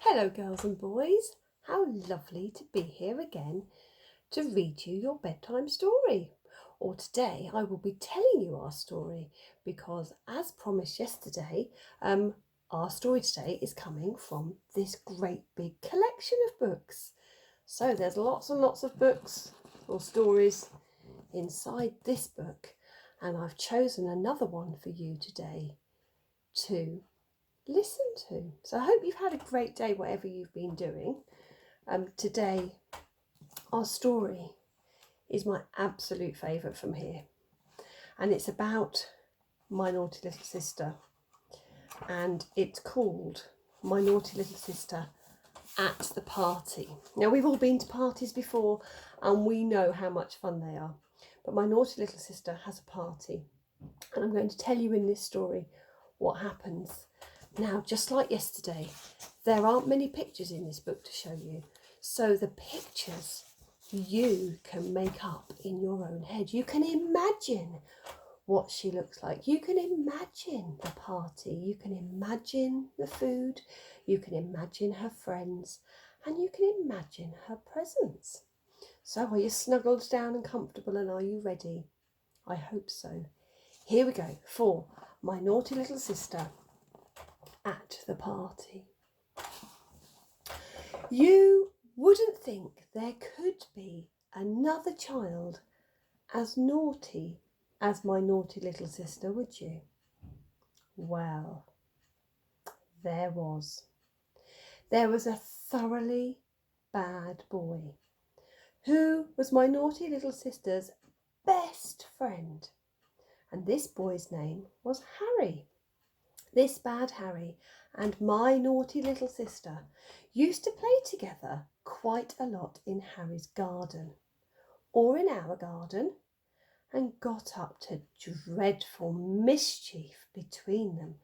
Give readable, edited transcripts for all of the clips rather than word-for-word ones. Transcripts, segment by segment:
Hello girls and boys, how lovely to be here again to read you your bedtime story. Or today I will be telling you our story because as promised yesterday, our story today is coming from this great big collection of books. So there's lots and lots of books or stories inside this book, and I've chosen another one for you today to listen to. So I hope you've had a great day, whatever you've been doing. Today, our story is my absolute favourite from here, and it's about my naughty little sister, and it's called My Naughty Little Sister at the Party. Now, we've all been to parties before and we know how much fun they are, but my naughty little sister has a party, and I'm going to tell you in this story what happens. Now, just like yesterday, there aren't many pictures in this book to show you, so the pictures you can make up in your own head. You can imagine what she looks like. You can imagine the party. You can imagine the food. You can imagine her friends, and you can imagine her presents. So are you snuggled down and comfortable, and are you ready? I hope so. Here we go for My Naughty Little Sister at the Party. You wouldn't think there could be another child as naughty as my naughty little sister, would you? Well, there was. There was a thoroughly bad boy who was my naughty little sister's best friend, and this boy's name was Harry. This bad Harry and my naughty little sister used to play together quite a lot in Harry's garden or in our garden, and got up to dreadful mischief between them,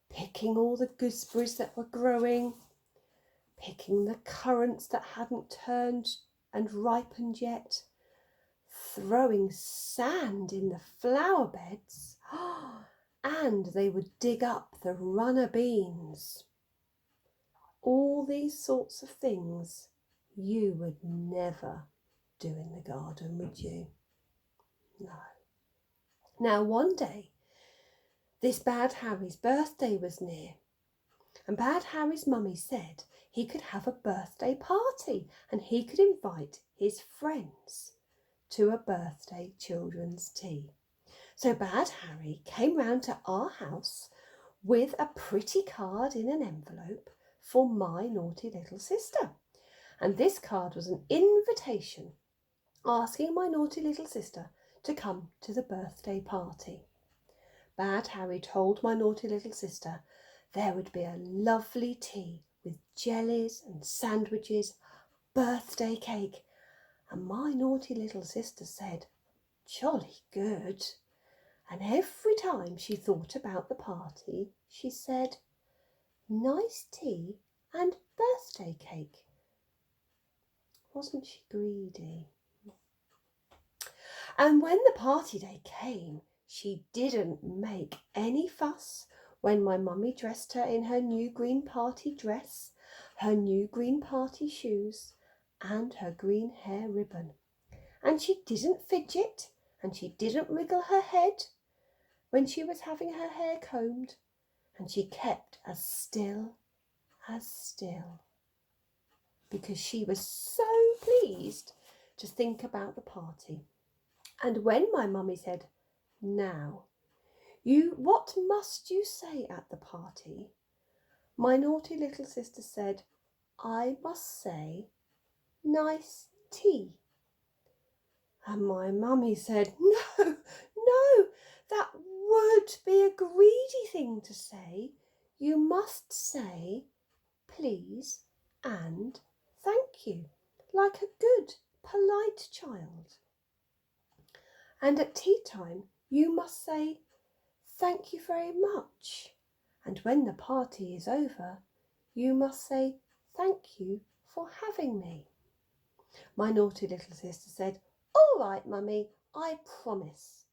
picking all the gooseberries that were growing, picking the currants that hadn't turned and ripened yet, throwing sand in the flower beds, and they would dig up the runner beans. All these sorts of things you would never do in the garden, would you? No. Now, one day, this bad Harry's birthday was near, and bad Harry's mummy said he could have a birthday party and he could invite his friends to a birthday children's tea. So bad Harry came round to our house with a pretty card in an envelope for my naughty little sister. And this card was an invitation asking my naughty little sister to come to the birthday party. Bad Harry told my naughty little sister there would be a lovely tea with jellies and sandwiches, birthday cake, and my naughty little sister said, "Jolly good." And every time she thought about the party, she said, "Nice tea and birthday cake." Wasn't she greedy? And when the party day came, she didn't make any fuss when my mummy dressed her in her new green party dress, her new green party shoes, and her green hair ribbon. And she didn't fidget, and she didn't wriggle her head when she was having her hair combed, and she kept as still, because she was so pleased to think about the party. And when my mummy said, "Now, what must you say at the party?" my naughty little sister said, "I must say, nice tea." And my mummy said, "No, that would be a greedy thing to say. You must say, please and thank you, like a good, polite child. And at tea time, you must say, thank you very much. And when the party is over, you must say, thank you for having me." My naughty little sister said, "All right, Mummy, I promise."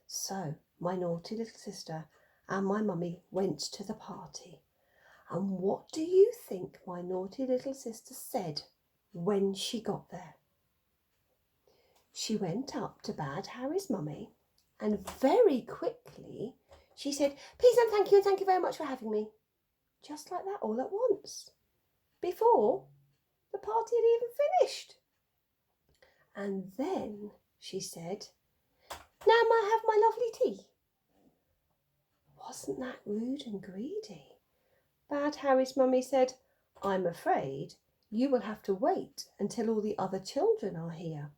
So my naughty little sister and my mummy went to the party, And what do you think my naughty little sister said when she got there? She went up to Bad Harry's mummy and very quickly she said, "Please and thank you very much for having me." Just like that, all at once, before the party had even finished. And then she said, "Now may I have my lovely tea?" Wasn't that rude and greedy? Bad Harry's mummy said, "I'm afraid you will have to wait until all the other children are here.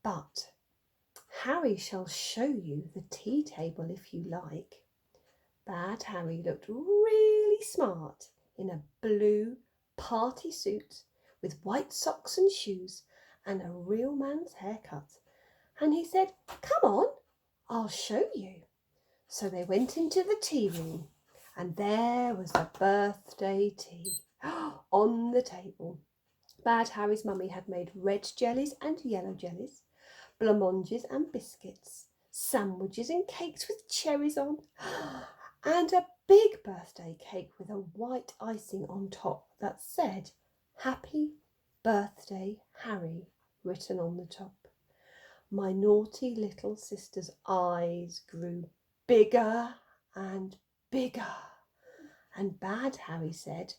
But Harry shall show you the tea table if you like." Bad Harry looked really smart in a blue party suit with white socks and shoes and a real man's haircut. And he said, "Come on, I'll show you." So they went into the tea room and there was the birthday tea on the table. Bad Harry's mummy had made red jellies and yellow jellies, blancmanges and biscuits, sandwiches and cakes with cherries on, and a big birthday cake with a white icing on top that said, "Happy Birthday, Harry," written on the top. My naughty little sister's eyes grew bigger and bigger. And Bad Harry said,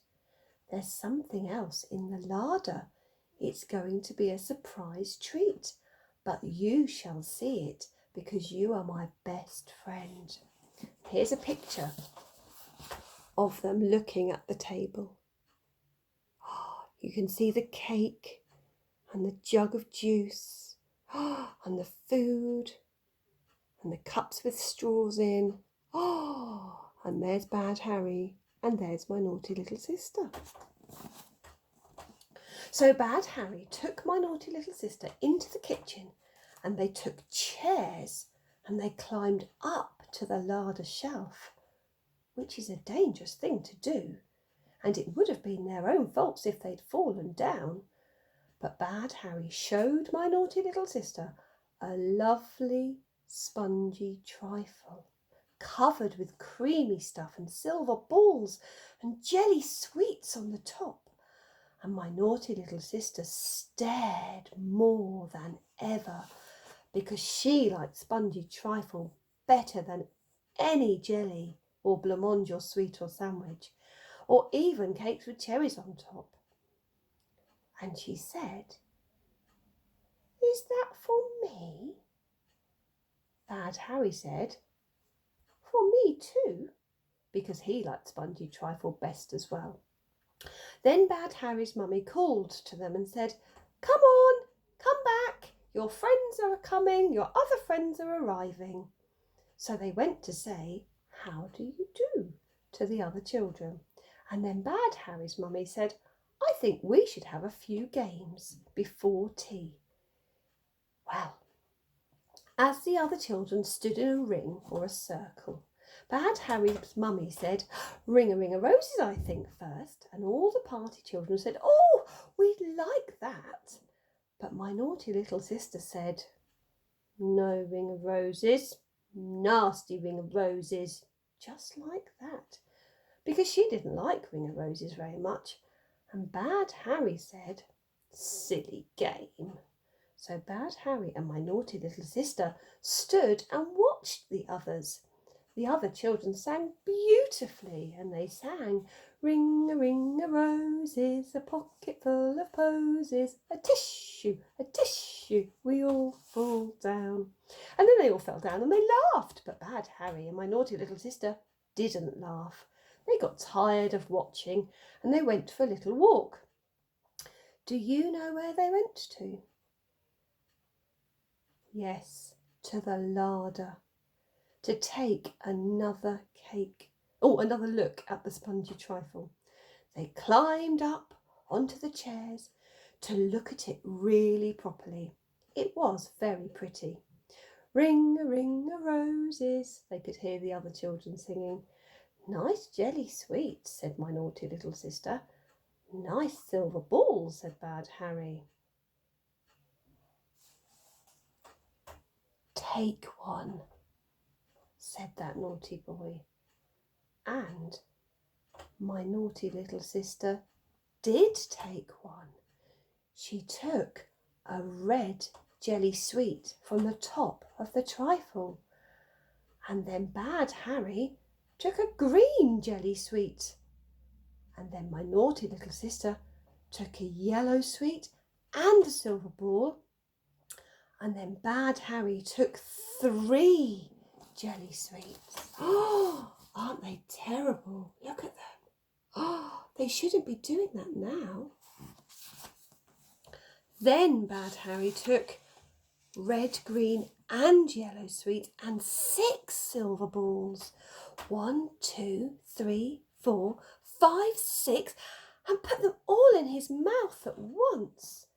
"There's something else in the larder. It's going to be a surprise treat, but you shall see it because you are my best friend." Here's a picture of them looking at the table. You can see the cake and the jug of juice and the food and the cups with straws in. And there's Bad Harry and there's my naughty little sister. So Bad Harry took my naughty little sister into the kitchen and they took chairs and they climbed up to the larder shelf, which is a dangerous thing to do, and it would have been their own faults if they'd fallen down. But Bad Harry showed my naughty little sister a lovely spongy trifle covered with creamy stuff and silver balls and jelly sweets on the top. And my naughty little sister stared more than ever because she liked spongy trifle better than any jelly or blancmange or sweet or sandwich, or even cakes with cherries on top. And she said, "Is that for me?" Bad Harry said, "For me too," because he liked spongy trifle best as well. Then Bad Harry's mummy called to them and said, "Come on, come back. Your friends are coming, your other friends are arriving." So they went to say, "How do you do?" to the other children. And then Bad Harry's mummy said, "I think we should have a few games before tea." Well, as the other children stood in a ring or a circle, Bad Harry's mummy said, "Ring a roses, I think, first." And all the party children said, "Oh, we'd like that." But my naughty little sister said, "No ring of roses, nasty ring of roses," just like that, because she didn't like ring of roses very much. And Bad Harry said, "Silly game." So Bad Harry and my naughty little sister stood and watched the others. The other children sang beautifully, and they sang, "Ring a roses, a pocket full of posies, a tissue, we all fall down." And then they all fell down and they laughed, but Bad Harry and my naughty little sister didn't laugh. They got tired of watching and they went for a little walk. Do you know where they went to? Yes, to the larder, to take another look at the spongy trifle. They climbed up onto the chairs to look at it really properly. It was very pretty. Ring a roses, they could hear the other children singing. "Nice jelly sweets," said my naughty little sister. "Nice silver balls," said Bad Harry. "Take one," said that naughty boy. And my naughty little sister did take one. She took a red jelly sweet from the top of the trifle, and then Bad Harry took a green jelly sweet, and then my naughty little sister took a yellow sweet and a silver ball, and then Bad Harry took 3 jelly sweets. Oh, aren't they terrible? Look at them. Oh, they shouldn't be doing that now. Then Bad Harry took red, green and yellow sweet and 6 silver balls. 1, 2, 3, 4, 5, 6, and put them all in his mouth at once.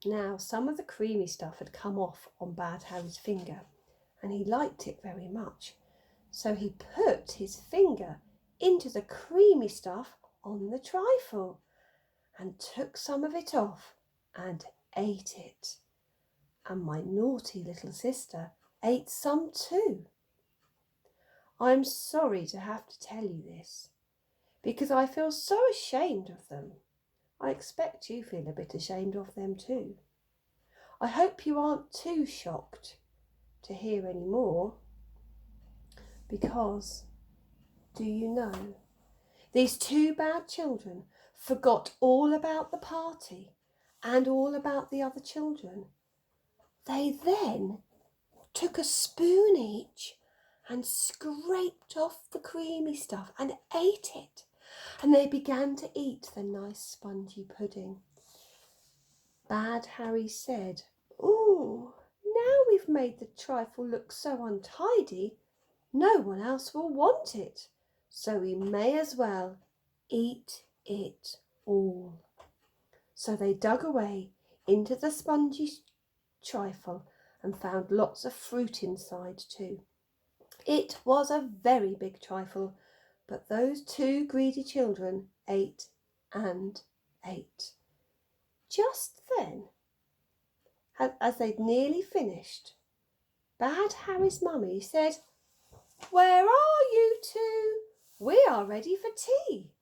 Now, some of the creamy stuff had come off on Bad Harry's finger, and he liked it very much. So he put his finger into the creamy stuff on the trifle and took some of it off and ate it. And my naughty little sister ate some too. I'm sorry to have to tell you this, because I feel so ashamed of them. I expect you feel a bit ashamed of them too. I hope you aren't too shocked to hear any more, because, do you know, these 2 bad children forgot all about the party and all about the other children. They then took a spoon each and scraped off the creamy stuff and ate it, and they began to eat the nice spongy pudding. Bad Harry said, "Ooh, now we've made the trifle look so untidy, no one else will want it, so we may as well eat it all." So they dug away into the spongy trifle and found lots of fruit inside too. It was a very big trifle, but those 2 greedy children ate and ate. Just then, as they'd nearly finished, Bad Harry's mummy said, "Where are you 2? We are ready for tea."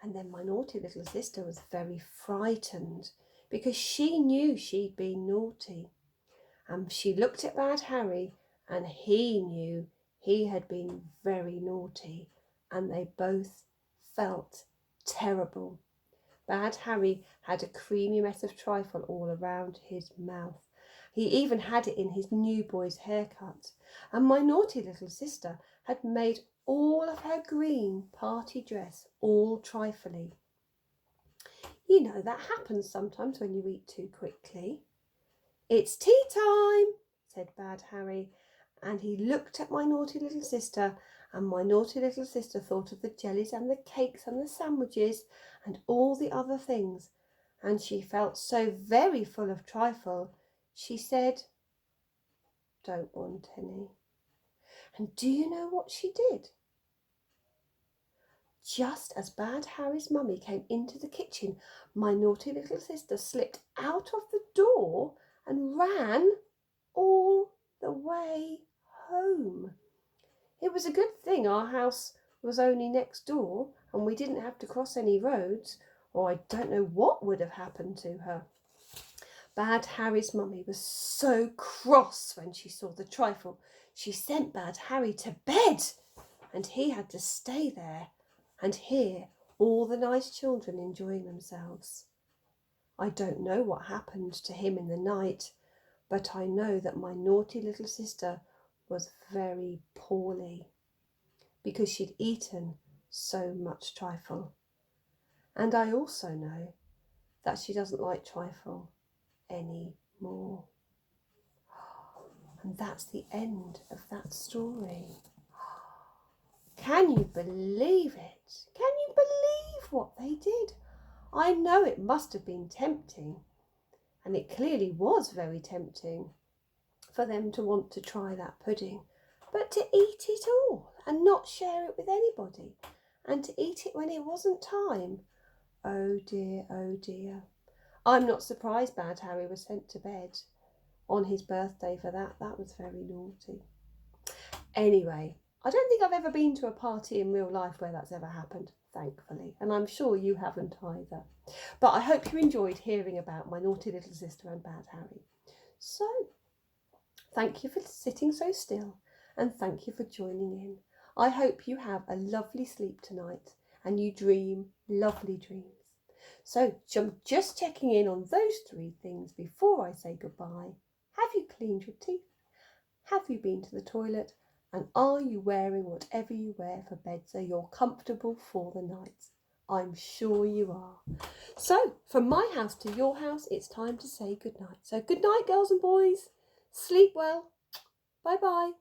And then my naughty little sister was very frightened, because she knew she'd been naughty. And she looked at Bad Harry, and he knew he had been very naughty, and they both felt terrible. Bad Harry had a creamy mess of trifle all around his mouth. He even had it in his new boy's haircut, and my naughty little sister had made all of her green party dress all trifly. You know, that happens sometimes when you eat too quickly. "It's tea time," said Bad Harry, and he looked at my naughty little sister, and my naughty little sister thought of the jellies and the cakes and the sandwiches and all the other things, and she felt so very full of trifle, she said, "Don't want any." And do you know what she did? Just as Bad Harry's mummy came into the kitchen, my naughty little sister slipped out of the door and ran all the way home. It was a good thing our house was only next door and we didn't have to cross any roads, or I don't know what would have happened to her. Bad Harry's mummy was so cross when she saw the trifle. She sent Bad Harry to bed, and he had to stay there and hear all the nice children enjoying themselves. I don't know what happened to him in the night, but I know that my naughty little sister was very poorly because she'd eaten so much trifle. And I also know that she doesn't like trifle anymore. And that's the end of that story. Can you believe it? Can you believe what they did? I know it must have been tempting, and it clearly was very tempting for them to want to try that pudding, but to eat it all and not share it with anybody, and to eat it when it wasn't time. Oh dear, oh dear. I'm not surprised Bad Harry was sent to bed on his birthday for that. That was very naughty. Anyway, I don't think I've ever been to a party in real life where that's ever happened. thankfully, and I'm sure you haven't either. But I hope you enjoyed hearing about my naughty little sister and Bad Harry. So, thank you for sitting so still, and thank you for joining in. I hope you have a lovely sleep tonight and you dream lovely dreams. So, just checking in on those 3 things before I say goodbye. Have you cleaned your teeth? Have you been to the toilet? And are you wearing whatever you wear for bed so you're comfortable for the night? I'm sure you are. So, from my house to your house, it's time to say goodnight. So, good night, girls and boys. Sleep well. Bye-bye.